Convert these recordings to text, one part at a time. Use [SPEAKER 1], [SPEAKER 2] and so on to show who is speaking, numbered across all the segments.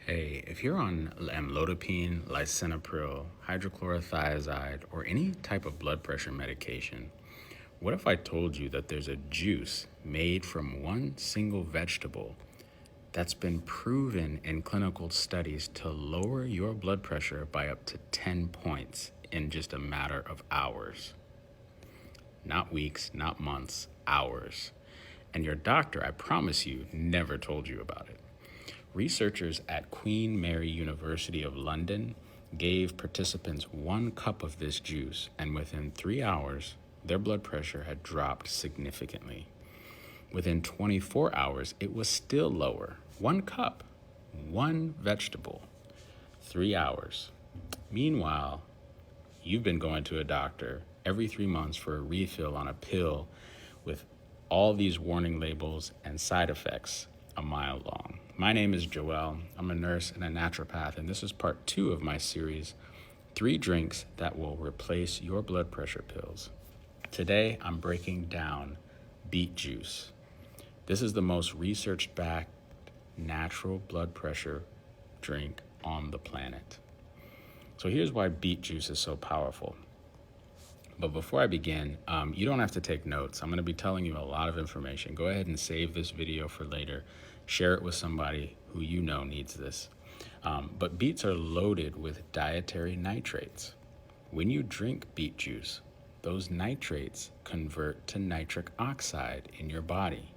[SPEAKER 1] Hey, if you're on amlodipine, lisinopril, hydrochlorothiazide, or any type of blood pressure medication, what if I told you that there's a juice made from one single vegetable that's been proven in clinical studies to lower your blood pressure by up to 10 points in just a matter of hours? Not weeks, not months, hours. And your doctor, I promise you, never told you about it. Researchers at Queen Mary University of London gave participants 1 cup of this juice, and within 3 hours, their blood pressure had dropped significantly. Within 24 hours, it was still lower. 1 cup, one vegetable, 3 hours. Meanwhile, you've been going to a doctor every 3 months for a refill on a pill with all these warning labels and side effects a mile long. My name is Joel. I'm a nurse and a naturopath, and this is part 2 of my series, 3 drinks that will replace your blood pressure pills. Today, I'm breaking down beet juice. This is the most research-backed natural blood pressure drink on the planet. So here's why beet juice is so powerful. But before I begin, you don't have to take notes. I'm going to be telling you a lot of information. Go ahead and save this video for later. Share it with somebody who you know needs this. But beets are loaded with dietary nitrates. When you drink beet juice, those nitrates convert to nitric oxide in your body.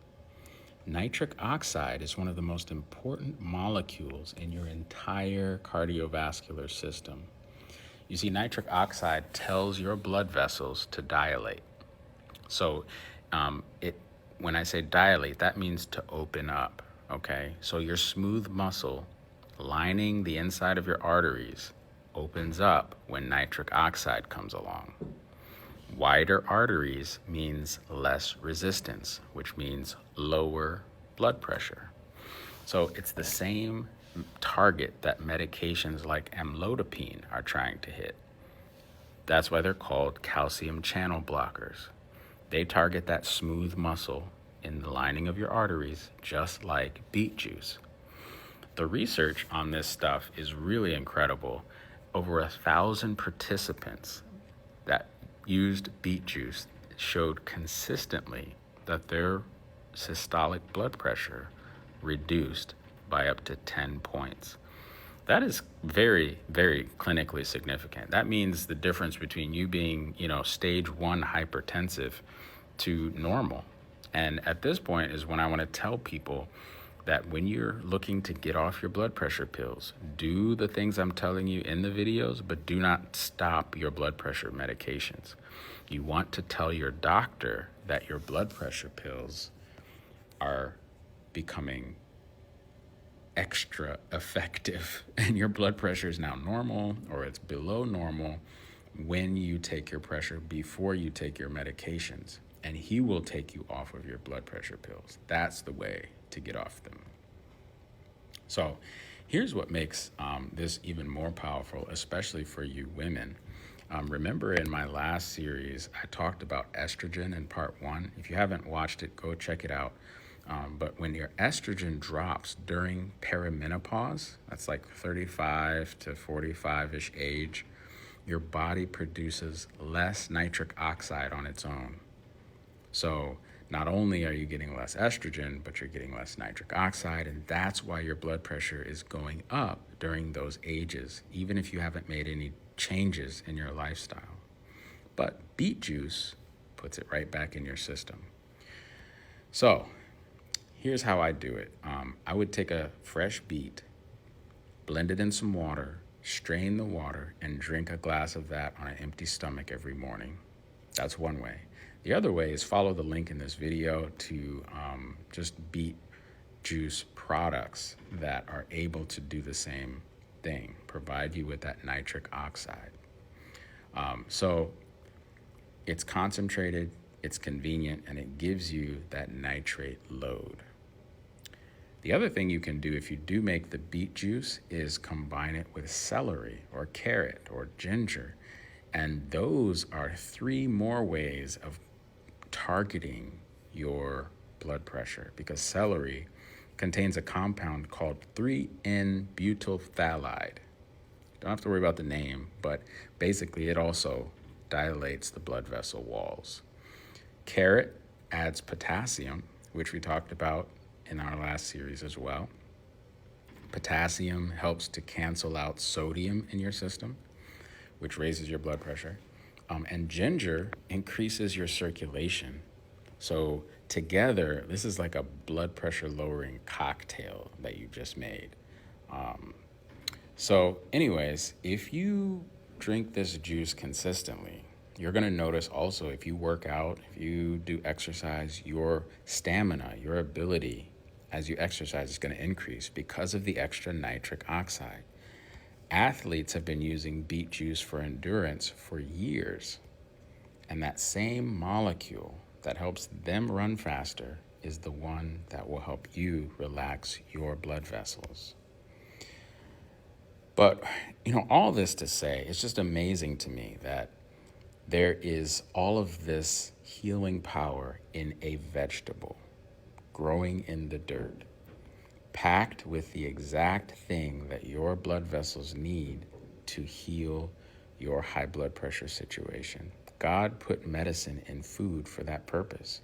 [SPEAKER 1] Nitric oxide is one of the most important molecules in your entire cardiovascular system. You see, nitric oxide tells your blood vessels to dilate. So when I say dilate, that means to open up, okay? So your smooth muscle lining the inside of your arteries opens up when nitric oxide comes along. Wider arteries means less resistance, which means lower blood pressure. So it's the same target that medications like amlodipine are trying to hit. That's why they're called calcium channel blockers. They target that smooth muscle in the lining of your arteries, just like beet juice. The research on this stuff is really incredible. Over 1,000 participants that used beet juice showed consistently that their systolic blood pressure reduced by up to 10 points. That is very, very clinically significant. That means the difference between you being, stage 1 hypertensive to normal. And at this point is when I want to tell people that when you're looking to get off your blood pressure pills, do the things I'm telling you in the videos, but do not stop your blood pressure medications. You want to tell your doctor that your blood pressure pills are becoming extra effective and your blood pressure is now normal or it's below normal when you take your pressure before you take your medications, and he will take you off of your blood pressure pills. That's the way to get off them. So here's what makes this even more powerful, especially for you women. Remember in my last series, I talked about estrogen in part 1. If you haven't watched it, go check it out. But when your estrogen drops during perimenopause, that's like 35 to 45-ish age, your body produces less nitric oxide on its own. So not only are you getting less estrogen, but you're getting less nitric oxide, and that's why your blood pressure is going up during those ages, even if you haven't made any changes in your lifestyle. But beet juice puts it right back in your system. So here's how I do it. I would take a fresh beet, blend it in some water, strain the water, and drink a glass of that on an empty stomach every morning. That's one way. The other way is follow the link in this video to just beet juice products that are able to do the same thing, provide you with that nitric oxide. So it's concentrated, it's convenient, and it gives you that nitrate load. The other thing you can do if you do make the beet juice is combine it with celery or carrot or ginger. And those are 3 more ways of targeting your blood pressure, because celery contains a compound called 3N-butyl phthalate. Don't have to worry about the name, but basically it also dilates the blood vessel walls. Carrot adds potassium, which we talked about in our last series as well. Potassium helps to cancel out sodium in your system, which raises your blood pressure. And ginger increases your circulation. So together, this is like a blood pressure lowering cocktail that you just made. So anyways, if you drink this juice consistently, you're going to notice also if you work out, if you do exercise, your stamina, your ability as you exercise is going to increase because of the extra nitric oxide. Athletes have been using beet juice for endurance for years, and that same molecule that helps them run faster is the one that will help you relax your blood vessels. But, all this to say, it's just amazing to me that there is all of this healing power in a vegetable growing in the dirt, packed with the exact thing that your blood vessels need to heal your high blood pressure situation. God put medicine in food for that purpose.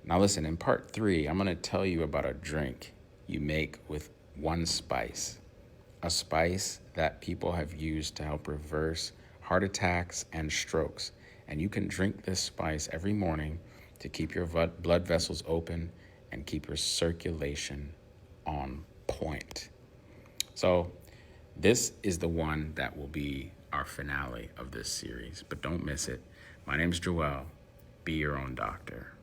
[SPEAKER 1] Now listen, in part 3, I'm going to tell you about a drink you make with one spice, a spice that people have used to help reverse heart attacks and strokes. And you can drink this spice every morning to keep your blood vessels open and keep your circulation on point. So this is the one that will be our finale of this series, but don't miss it. My name's Joel. Be your own doctor.